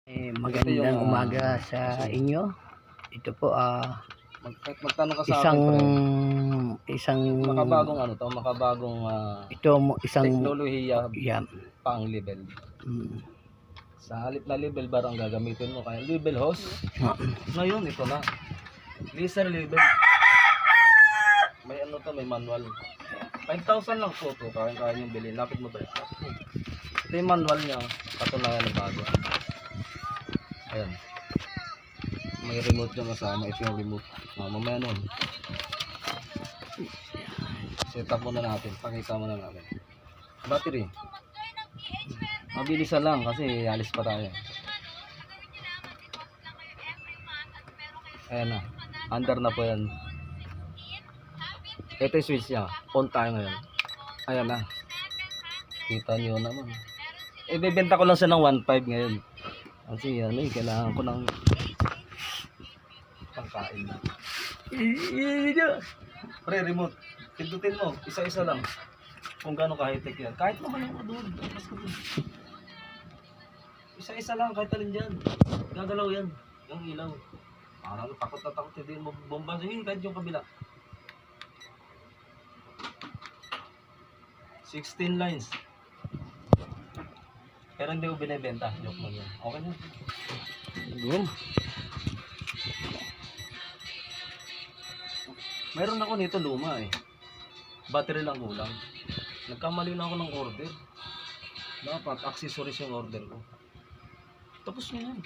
Magandang umaga sa inyo. Ito po magtanong ka sa isang makabagong makabagong isang teknolohiya yan. pang level. Sa halip na level bar ang gagamitin mo, kaya level hose. Ngayon ito na. Laser level. May may manual. 5,000 lang po ito, kaya yung bilhin. Lapit mo ba? Ito yung manual niya, katunayan ng bago. Ayan. May remote yung kasama. Ito yung remote. Mamaya nun. Set up muna natin. Pakita muna natin. Battery. Mabilisan lang kasi alis pa tayo. Ayan na. Under na po yan. Ito yung switch niya. On tayo ngayon. Ayan na. Kita nyo naman. Ibebenta ko lang siya ng 1.5 ngayon. Kasi kailangan ko ng pangkain na. Pre, remote. Pindutin mo. Isa-isa lang. Kung gaano ka-high-tech yan. Kahit naman yung doon. Isa-isa lang. Kahit alin dyan. Gagalaw yan. Yung ilaw. Parang takot na takot. Hindi mo bomba. Sige, kahit yung kabila. 16 lines. Pero hindi ko binibenta. Joke lang yan. Okay na. Boom. Meron ako nito luma eh. Battery lang kulang. Nagkamali lang ako ng order. Dapat accessories yung order ko. Tapos na yan.